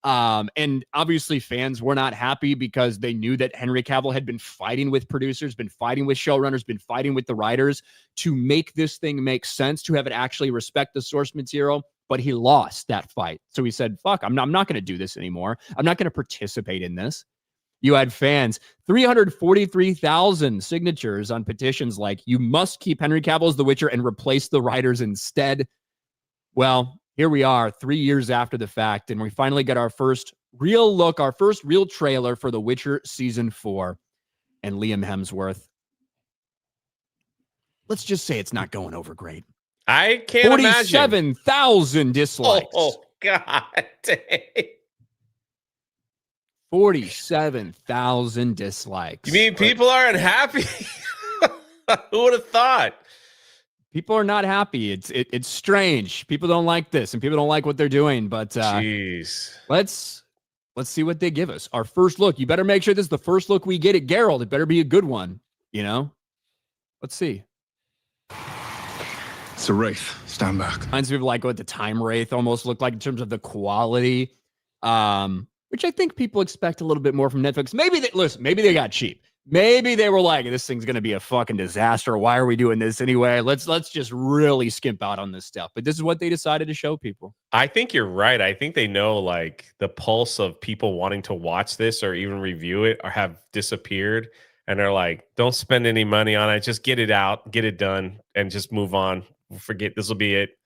And obviously fans were not happy because they knew that Henry Cavill had been fighting with producers, been fighting with showrunners, been fighting with the writers to make this thing make sense, to have it actually respect the source material. But he lost that fight. So he said, fuck, I'm not going to do this anymore. I'm not going to participate in this. You had fans, 343,000 signatures on petitions like, you must keep Henry Cavill as The Witcher and replace the writers instead. Well, here we are 3 years after the fact, and we finally got our first real look, our first real trailer for The Witcher Season 4 and Liam Hemsworth. Let's just say it's not going over great. I can't imagine. 47,000 dislikes. Oh God. 47,000 dislikes. You mean people aren't happy? Who would have thought? People are not happy. It's strange. People don't like this, and people don't like what they're doing. But jeez, let's see what they give us. Our first look. You better make sure this is the first look we get at Geralt. It better be a good one. You know. Let's see. It's a wraith. Stand back. Reminds me of like what the Time Wraith almost looked like in terms of the quality, which I think people expect a little bit more from Netflix. Maybe they got cheap. Maybe they were like, this thing's going to be a fucking disaster. Why are we doing this anyway? Let's just really skimp out on this stuff. But this is what they decided to show people. I think you're right. I think they know like the pulse of people wanting to watch this or even review it or have disappeared. And they're like, don't spend any money on it. Just get it out, get it done, and just move on. Forget this will be it.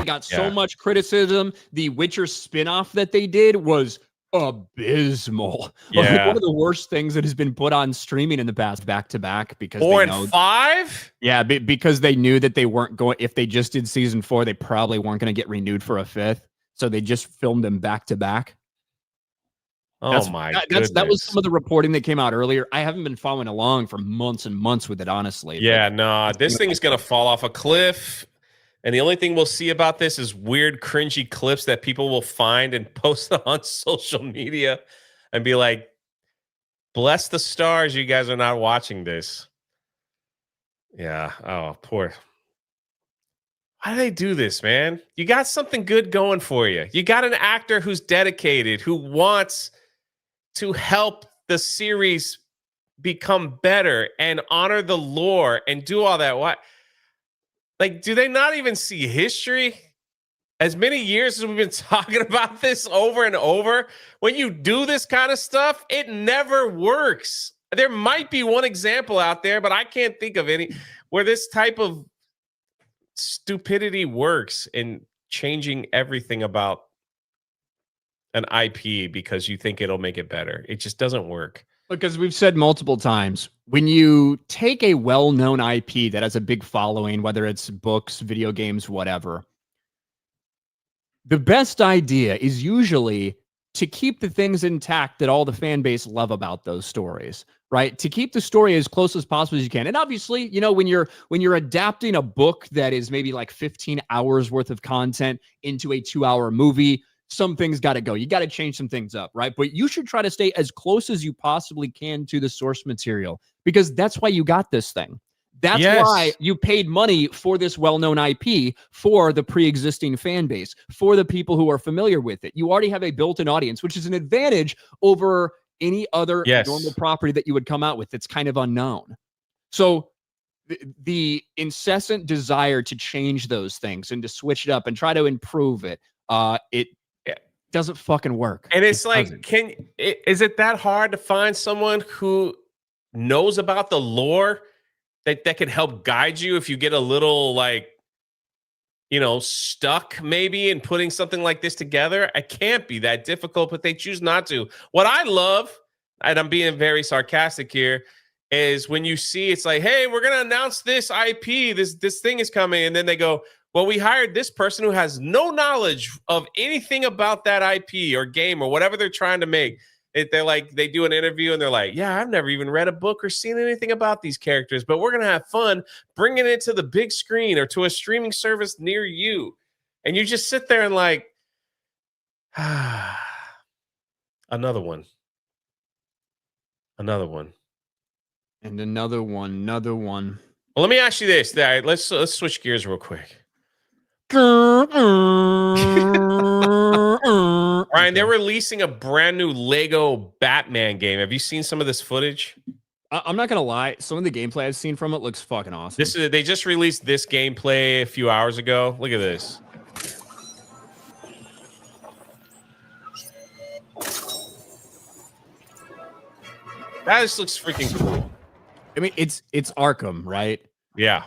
Got so much criticism. The Witcher spinoff that they did was abysmal. Yeah. One of the worst things that has been put on streaming in the past, back to back, because 4 and 5. Yeah, because they knew that they weren't going. If they just did season 4, they probably weren't going to get renewed for a 5th. So they just filmed them back to back. That was some of the reporting that came out earlier. I haven't been following along for months and months with it, honestly. Yeah, no, this thing's gonna fall off a cliff. And the only thing we'll see about this is weird, cringy clips that people will find and post on social media and be like, bless the stars, you guys are not watching this. Yeah. Oh, poor. Why do they do this, man? You got something good going for you. You got an actor who's dedicated, who wants to help the series become better and honor the lore and do all that. What? Like, do they not even see history? As many years as we've been talking about this over and over, when you do this kind of stuff, it never works. There might be one example out there, but I can't think of any where this type of stupidity works in changing everything about an IP because you think it'll make it better. It just doesn't work. Because we've said multiple times, when you take a well-known IP that has a big following, whether it's books, video games, whatever, the best idea is usually to keep the things intact that all the fan base love about those stories, right? To keep the story as close as possible as you can. And obviously, you know, when you're adapting a book that is maybe like 15 hours worth of content into a 2-hour movie, some things got to go. You got to change some things up, right? But you should try to stay as close as you possibly can to the source material, because that's why you got this thing. That's why you paid money for this well-known IP, for the pre-existing fan base, for the people who are familiar with it. You already have a built-in audience, which is an advantage over any other normal property that you would come out with that's kind of unknown. So the incessant desire to change those things and to switch it up and try to improve it, it doesn't fucking work. And it's like, is it that hard to find someone who knows about the lore that can help guide you if you get a little like, you know, stuck maybe in putting something like this together? It can't be that difficult, but they choose not to. What I love, and I'm being very sarcastic here, is when you see it's like, hey, we're going to announce this IP, this thing is coming. And then they go, well, we hired this person who has no knowledge of anything about that IP or game or whatever they're trying to make. They're like, they do an interview and they're like, yeah, I've never even read a book or seen anything about these characters, but we're going to have fun bringing it to the big screen or to a streaming service near you. And you just sit there and like, another one. And another one. Well, let me ask you this. Let's switch gears real quick. Ryan, they're releasing a brand new Lego Batman game. Have you seen some of this footage? I'm not gonna lie, some of the gameplay I've seen from it looks fucking awesome. They just released this gameplay a few hours ago. Look at this. That just looks freaking cool. I mean, it's Arkham, right? Yeah.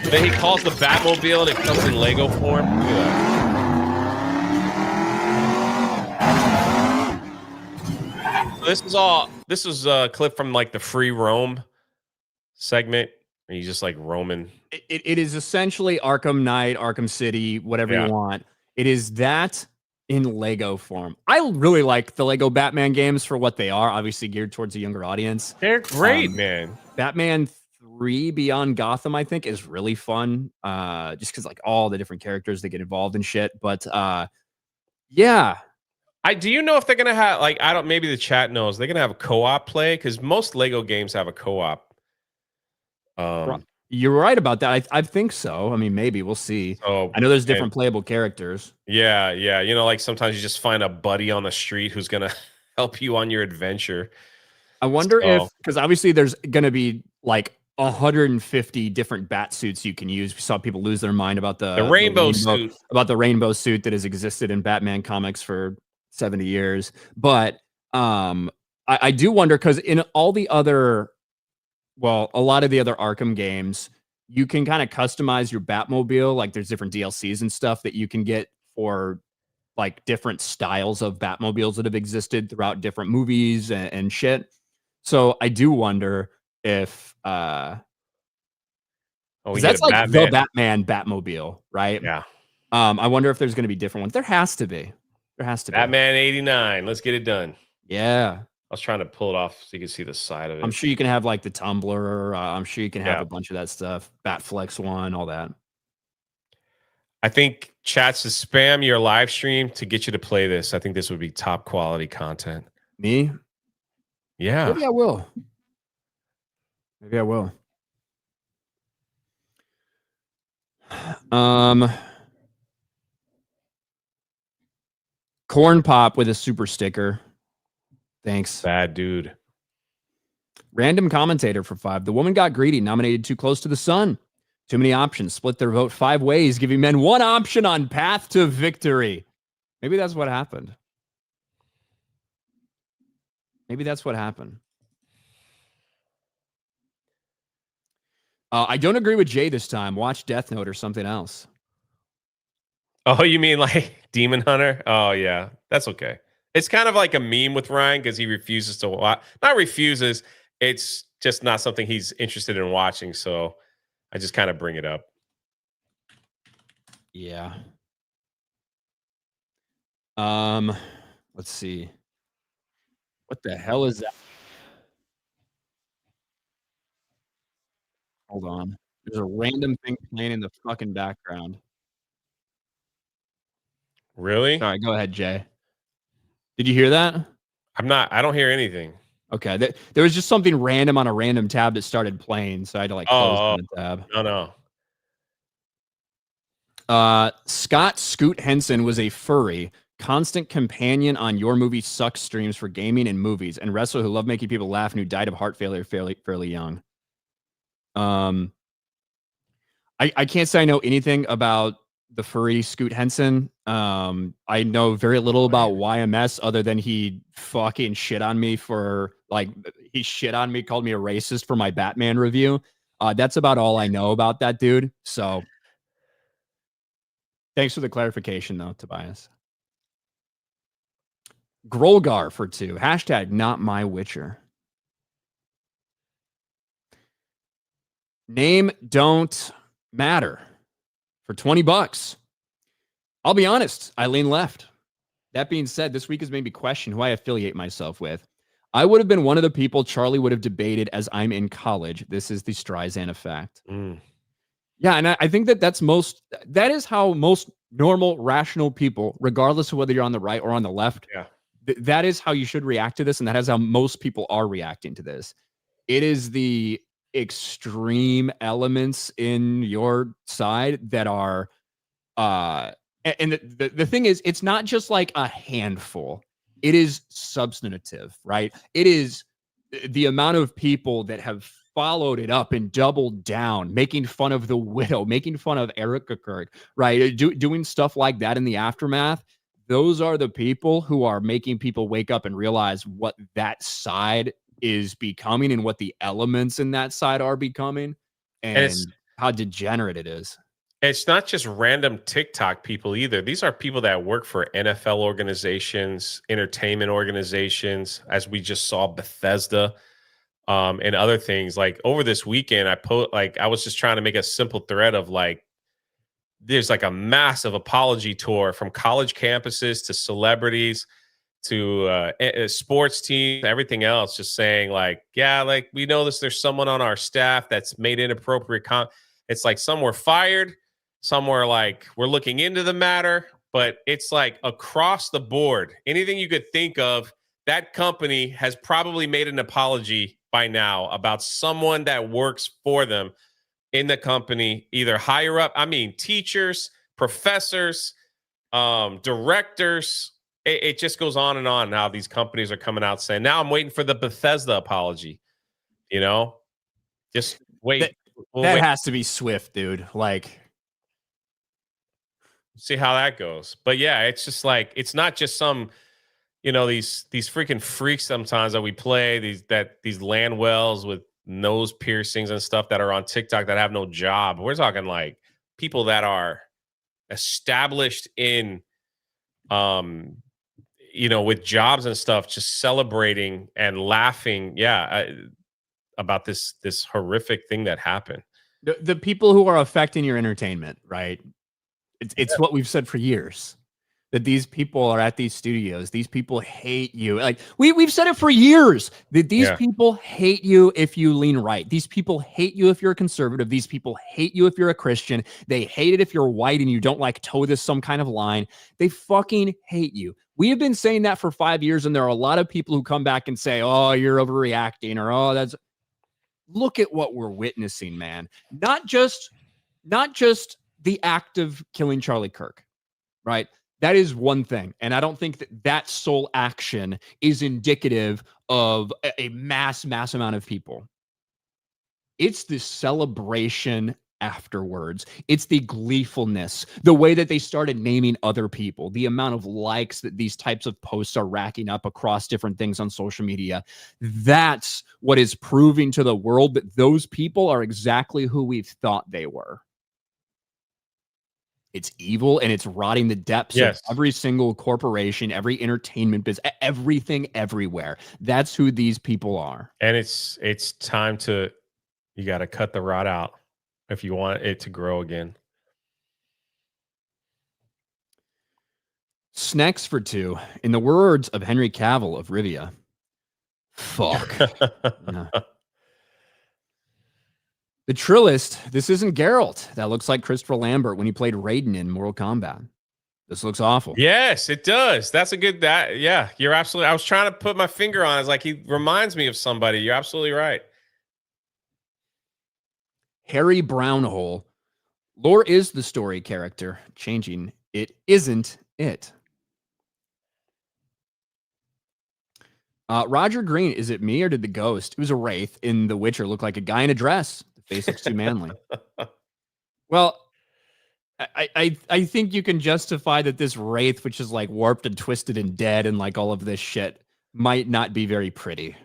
Then he calls the Batmobile and it comes in Lego form. Look at that. So this is a clip from like the free roam segment? And you just like roaming? It is essentially Arkham Knight, Arkham City, whatever Yeah. you want. It is that in Lego form. I really like the Lego Batman games for what they are, obviously geared towards a younger audience. They're great, man. Batman 3 Beyond Gotham, I think, is really fun. Just because like all the different characters that get involved in shit. But yeah. Do you know if they're gonna have like maybe the chat knows they're gonna have a co-op play because most Lego games have a co-op. You're right about that. I think so. I mean, maybe we'll see. I know there's different playable characters. Yeah. You know, like sometimes you just find a buddy on the street who's gonna help you on your adventure. I wonder if, because obviously there's gonna be like 150 different bat suits you can use. We saw people lose their mind about the rainbow suit, about the rainbow suit that has existed in Batman comics for 70 years. But I do wonder because in all the other, well, a lot of the other Arkham games, you can kind of customize your Batmobile. Like there's different DLCs and stuff that you can get for like different styles of Batmobiles that have existed throughout different movies and shit. So I do wonder if that's like the Batman Batmobile, right? Yeah. I wonder if there's going to be different ones. There has to be. Batman 89. Let's get it done. Yeah. I was trying to pull it off so you can see the side of it. I'm sure you can have like the Tumblr. I'm sure you can have a bunch of that stuff. Batflex one, all that. I think chat to spam your live stream to get you to play this. I think this would be top quality content. Me? Yeah. Maybe I will. Corn Pop with a super sticker. Thanks. Bad dude. Random commentator for 5. The woman got greedy, nominated too close to the sun. Too many options. Split their vote 5 ways, giving men one option on path to victory. Maybe that's what happened. I don't agree with Jay this time. Watch Death Note or something else. Oh, you mean like Demon Hunter? Oh, yeah. That's okay. It's kind of like a meme with Ryan because he refuses to watch. Not refuses. It's just not something he's interested in watching. So I just kind of bring it up. Yeah. Let's see. What the hell is that? Hold on. There's a random thing playing in the fucking background. Really? All right, go ahead, Jay. Did you hear that? I don't hear anything. Okay. There was just something random on a random tab that started playing, so I had to like close the tab. No. Scott Scoot Henson was a furry, constant companion on Your Movie Sucks streams for gaming and movies, and wrestler who loved making people laugh and who died of heart failure fairly young. I can't say I know anything about the furry Scoot Henson. I know very little about YMS other than he fucking shit on me for called me a racist for my Batman review. That's about all I know about that dude. So thanks for the clarification though, Tobias. Grolgar for 2. Hashtag not my Witcher. Name don't matter for $20. I'll be honest, I lean left. That being said, this week has made me question who I affiliate myself with. I would have been one of the people Charlie would have debated as I'm in college. This is the Streisand effect. Yeah, and I think that is how most normal, rational people, regardless of whether you're on the right or on the left, that is how you should react to this, and that is how most people are reacting to this. It is the extreme elements in your side that are and the thing is, it's not just like a handful, it is substantive, right? It is the amount of people that have followed it up and doubled down, making fun of the widow, making fun of Erica Kirk, right? Doing stuff like that in the aftermath. Those are the people who are making people wake up and realize what that side is becoming and what the elements in that side are becoming and how degenerate it is. It's not just random TikTok people either. These are people that work for NFL organizations, entertainment organizations, as we just saw Bethesda. and other things. Like over this weekend, I was just trying to make a simple thread of like, there's like a massive apology tour from college campuses to celebrities to sports teams, everything else, just saying like, yeah, like we know there's someone on our staff that's made inappropriate it's like some were fired, some were like, we're looking into the matter, but it's like across the board, anything you could think of, that company has probably made an apology by now about someone that works for them in the company, either higher up, I mean, teachers, professors, directors. It just goes on and on how these companies are coming out saying, now I'm waiting for the Bethesda apology. You know, just wait. That has to be swift, dude. Like, see how that goes. But yeah, it's just like, it's not just some, these freaking freaks sometimes that we play, these land wells with nose piercings and stuff that are on TikTok that have no job. We're talking like people that are established in with jobs and stuff, just celebrating and laughing about this horrific thing that happened. The people who are affecting your entertainment, right? It's what we've said for years, that these people are at these studios. These people hate you. Like we've said it for years, that these people hate you if you lean right. These people hate you if you're a conservative. These people hate you if you're a Christian. They hate it if you're white and you don't like toe this some kind of line. They fucking hate you. We have been saying that for 5 years, and there are a lot of people who come back and say, oh, you're overreacting, or oh, that's... Look at what we're witnessing, man. Not just the act of killing Charlie Kirk, right? That is one thing. And I don't think that sole action is indicative of a mass amount of people. It's the celebration afterwards. It's the gleefulness, the way that they started naming other people, the amount of likes that these types of posts are racking up across different things on social media. That's what is proving to the world that those people are exactly who we've thought they were. It's evil, and it's rotting the depths of every single corporation, every entertainment business, everything, everywhere. That's who these people are. And it's time you got to cut the rot out if you want it to grow again. Snacks for two. In the words of Henry Cavill of Rivia, fuck. Yeah. The Trillist, this isn't Geralt. That looks like Christopher Lambert when he played Raiden in Mortal Kombat. This looks awful. Yes, it does. That's a good, yeah, you're absolutely, I was trying to put my finger on it. It's like, he reminds me of somebody. You're absolutely right. Harry Brownhole. Lore is the story character. Changing it isn't it. Roger Green, is it me or did the ghost, who's a wraith in The Witcher, look like a guy in a dress? The face looks too manly. Well, I think you can justify that this wraith, which is like warped and twisted and dead and like all of this shit, might not be very pretty.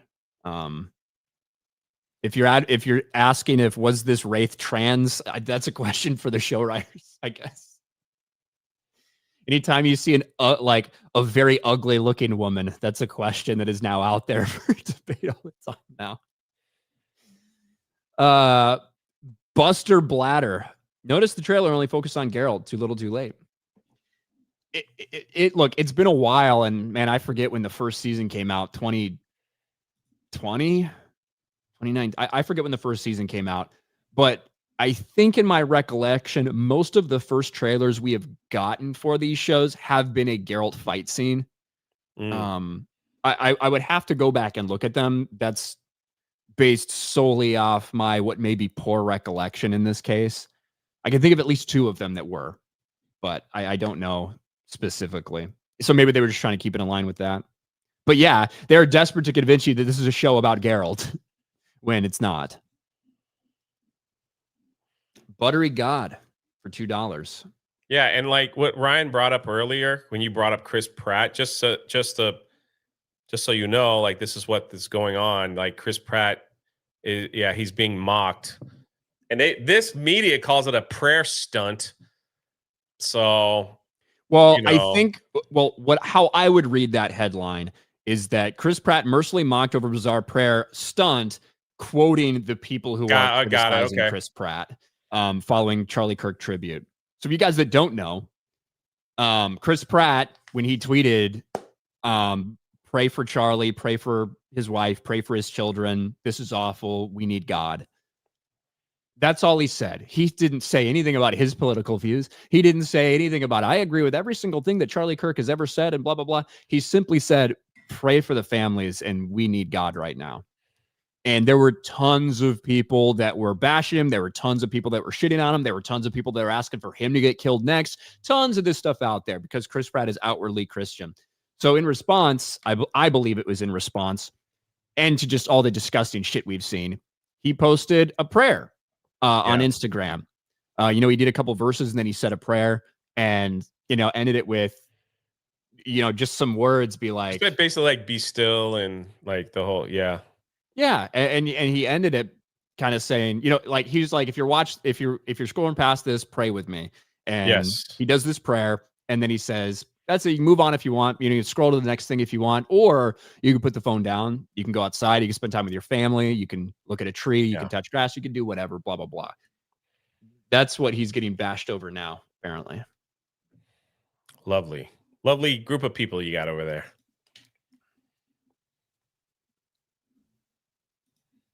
If you're asking if was this wraith trans, that's a question for the show writers, I guess. Anytime you see like a very ugly looking woman, that's a question that is now out there for debate all the time now. Buster Blatter. Notice the trailer only focused on Geralt. Too little, too late. Look, it's been a while, and man, I forget when the first season came out. 2020, 29. I forget when the first season came out, but I think in my recollection, most of the first trailers we have gotten for these shows have been a Geralt fight scene. I would have to go back and look at them. That's based solely off my what may be poor recollection in this case. I can think of at least two of them that were, but I don't know specifically. So maybe they were just trying to keep it in line with that. But yeah, they're desperate to convince you that this is a show about Geralt when it's not. Buttery God for $2. Yeah, and like what Ryan brought up earlier when you brought up Chris Pratt, just so you know, like this is what is going on. Like Chris Pratt is, he's being mocked, and this media calls it a prayer stunt. So, well, I think how I would read that headline is that Chris Pratt mercilessly mocked over bizarre prayer stunt, quoting the people who are criticizing Chris Pratt, following Charlie Kirk tribute. So, you guys that don't know, Chris Pratt, when he tweeted, pray for Charlie, pray for his wife, pray for his children. This is awful. We need God. That's all he said. He didn't say anything about his political views. He didn't say anything about, I agree with every single thing that Charlie Kirk has ever said and blah, blah, blah. He simply said, pray for the families and we need God right now. And there were tons of people that were bashing him. There were tons of people that were shitting on him. There were tons of people that were asking for him to get killed next. Tons of this stuff out there because Chris Pratt is outwardly Christian. So in response, I believe it was in response, and to just all the disgusting shit we've seen, he posted a prayer on Instagram. He did a couple verses and then he said a prayer and, ended it with, just some words, be like, basically like be still and like the whole, yeah. And he ended it kind of saying, he's like, if you're scrolling past this, pray with me. And he does this prayer and then he says, that's it. You can move on if you want. You can scroll to the next thing if you want, or you can put the phone down. You can go outside. You can spend time with your family. You can look at a tree. You can touch grass. You can do whatever, blah, blah, blah. That's what he's getting bashed over now, apparently. Lovely. Lovely group of people you got over there.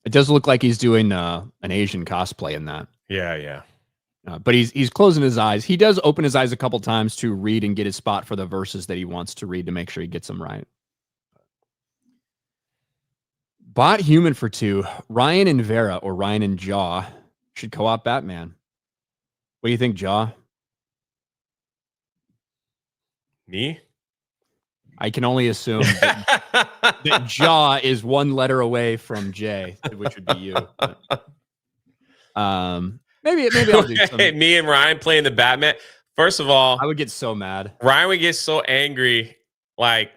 It does look like he's doing an Asian cosplay in that. Yeah. But he's closing his eyes. He does open his eyes a couple times to read and get his spot for the verses that he wants to read to make sure he gets them right. Bot human for 2. Ryan and Vera, or Ryan and Jaw, should co-op Batman. What do you think, Jaw? Me? I can only assume that Jaw is one letter away from J, which would be you. But, maybe I'll do something. Me and Ryan playing the Batman. First of all, I would get so mad. Ryan would get so angry, like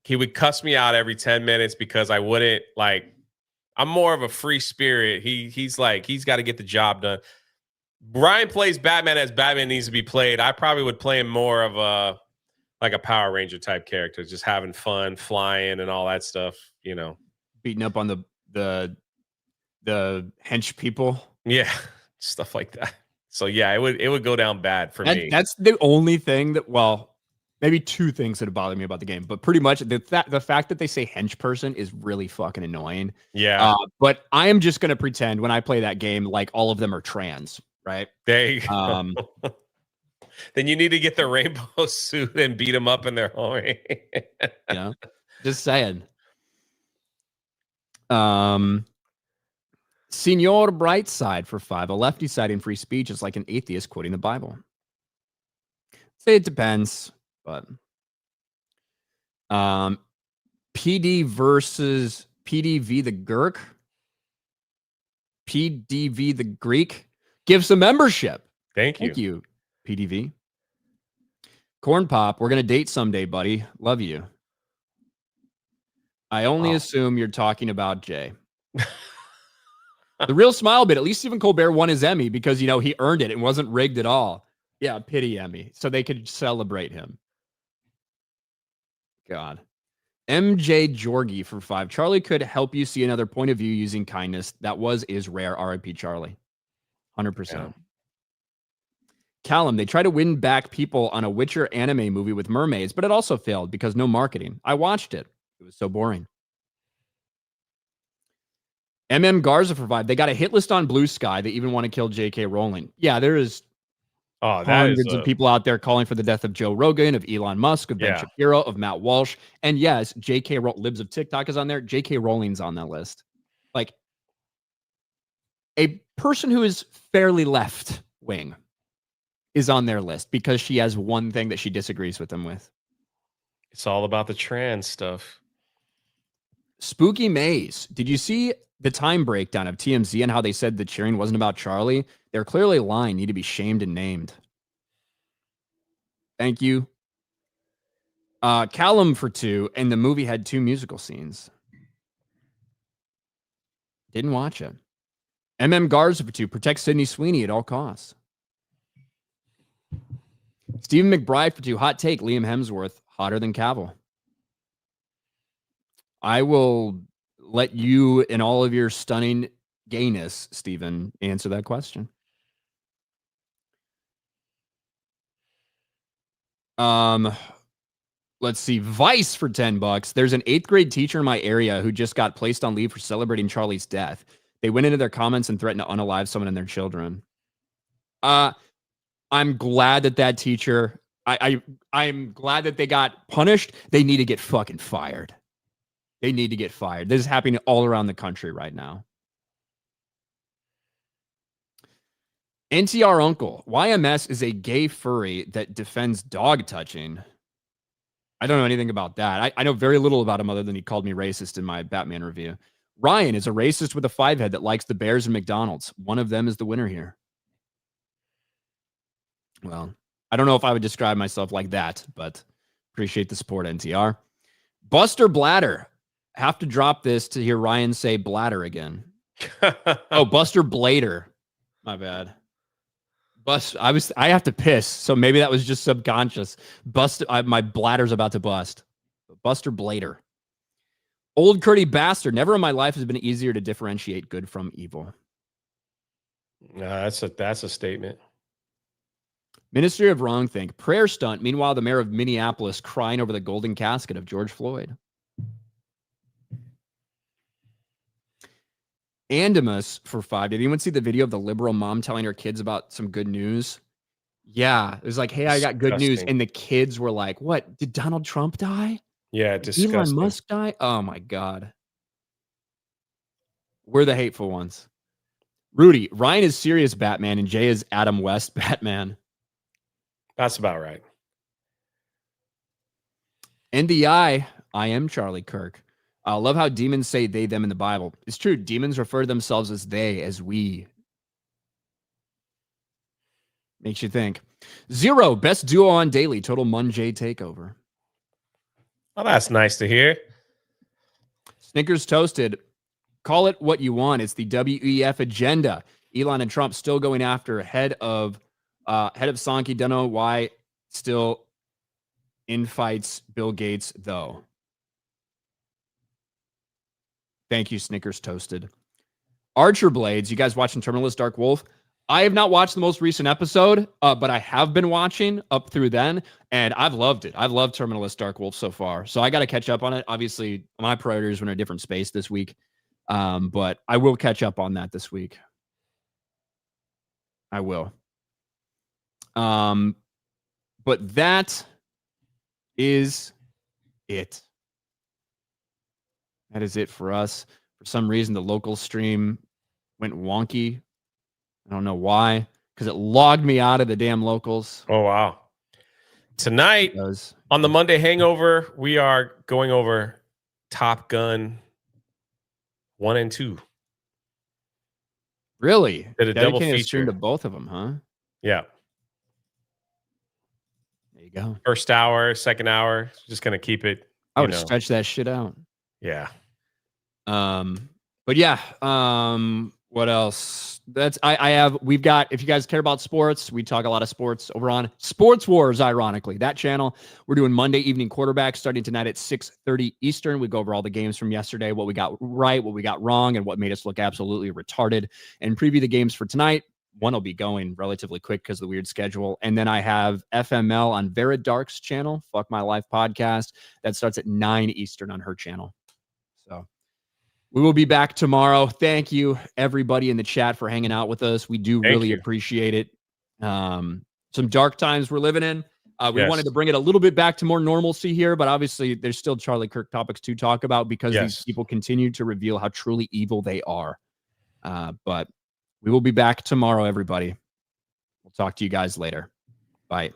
he would cuss me out every 10 minutes because I wouldn't I'm more of a free spirit. He's like, he's got to get the job done. Ryan plays Batman as Batman needs to be played. I probably would play him more of a Power Ranger type character, just having fun, flying and all that stuff, Beating up on the hench people. Yeah. Stuff like that. So yeah, it would go down bad for me. That's the only thing that, well, maybe 2 things that have bothered me about the game, but pretty much the fact that they say hench person is really fucking annoying. Yeah. But I am just gonna pretend when I play that game like all of them are trans, right? There you go. Then you need to get the rainbow suit and beat them up in their home. Just saying. Senor Brightside for 5. A lefty citing free speech is like an atheist quoting the Bible. Say it depends, but PD versus PDV the Gurk. PDV the Greek. Give some membership. Thank you. Thank you, PDV. Corn Pop, we're going to date someday, buddy. Love you. I only assume you're talking about Jay. The real smile bit, at least Stephen Colbert won his Emmy because, he earned it and wasn't rigged at all. Yeah, pity Emmy. So they could celebrate him. God. MJ Jorgie for 5. Charlie could help you see another point of view using kindness. That is rare. RIP Charlie. 100%. Yeah. Callum, they try to win back people on a Witcher anime movie with mermaids, but it also failed because no marketing. I watched it. It was so boring. Garza for 5. They got a hit list on Blue Sky. They even want to kill J.K. Rowling. Yeah, there is hundreds of people out there calling for the death of Joe Rogan, of Elon Musk, of Ben Shapiro, of Matt Walsh. And yes, J.K. Libs of TikTok is on there. J.K. Rowling's on that list. Like, a person who is fairly left wing is on their list because she has one thing that she disagrees with them with. It's all about the trans stuff. Spooky Maze. Did you see the time breakdown of TMZ and how they said the cheering wasn't about Charlie? They're clearly lying. Need to be shamed and named. Thank you. Callum for 2. And the movie had 2 musical scenes. Didn't watch it. Garza for 2. Protect Sydney Sweeney at all costs. Stephen McBride for 2. Hot take. Liam Hemsworth hotter than Cavill. I will let you in all of your stunning gayness, Stephen, answer that question. Let's see. Vice for $10. There's an 8th grade teacher in my area who just got placed on leave for celebrating Charlie's death. They went into their comments and threatened to unalive someone and their children. I'm glad that teacher, I'm glad that they got punished. They need to get fucking fired. They need to get fired. This is happening all around the country right now. NTR Uncle. YMS is a gay furry that defends dog touching. I don't know anything about that. I know very little about him other than he called me racist in my Batman review. Ryan is a racist with a 5-head that likes the Bears and McDonald's. One of them is the winner here. Well, I don't know if I would describe myself like that, but appreciate the support, NTR. Buster Bladder. Have to drop this to hear Ryan say bladder again. Oh, Buster Blader. My bad. I have to piss, so maybe that was just subconscious. My bladder's about to bust. Buster Blader. Old Curdy Bastard. Never in my life has it been easier to differentiate good from evil. That's a statement. Ministry of Wrongthink. Prayer stunt. Meanwhile, the mayor of Minneapolis crying over the golden casket of George Floyd. Andimus for 5. Did anyone see the video of the liberal mom telling her kids about some good news? Yeah. It was like, hey, I got good news. And the kids were like, what? Did Donald Trump die? Yeah, disgusting. Elon Musk die? Oh, my God. We're the hateful ones. Rudy, Ryan is serious Batman and Jay is Adam West Batman. That's about right. NDI, I am Charlie Kirk. I love how demons say they, them in the Bible. It's true. Demons refer to themselves as they, as we. Makes you think. 0, best duo on daily. Total Munjay takeover. Oh, that's nice to hear. Snickers Toasted. Call it what you want. It's the WEF agenda. Elon and Trump still going after head of Sankey. Don't know why still infights Bill Gates, though. Thank you, Snickers Toasted. Archer Blades. You guys watching Terminalist Dark Wolf? I have not watched the most recent episode, but I have been watching up through then, and I've loved it. I've loved Terminalist Dark Wolf so far, so I got to catch up on it. Obviously, my priorities were in a different space this week, but I will catch up on that this week. I will. But that is it. That is it for us. For some reason, the local stream went wonky. I don't know why, because it logged me out of the damn locals. Oh, wow. Tonight, on the Monday Hangover, we are going over Top Gun 1 and 2. Really? Did a double Dedicated feature stream to both of them, huh? Yeah. There you go. First hour, second hour. Just going to keep it. I would stretch that shit out. Yeah. But yeah, what else? We've got, if you guys care about sports, we talk a lot of sports over on Sports Wars, ironically, that channel. We're doing Monday evening quarterback starting tonight at 6:30 Eastern. We go over all the games from yesterday, what we got right, what we got wrong, and what made us look absolutely retarded, and preview the games for tonight. One will be going relatively quick because of the weird schedule. And then I have FML on Vera Dark's channel, Fuck My Life podcast. That starts at 9 Eastern on her channel. So we will be back tomorrow. Thank you, everybody in the chat, for hanging out with us. We do really appreciate it. Some dark times we're living in. We wanted to bring it a little bit back to more normalcy here, but obviously there's still Charlie Kirk topics to talk about because these people continue to reveal how truly evil they are. But we will be back tomorrow, everybody. We'll talk to you guys later. Bye.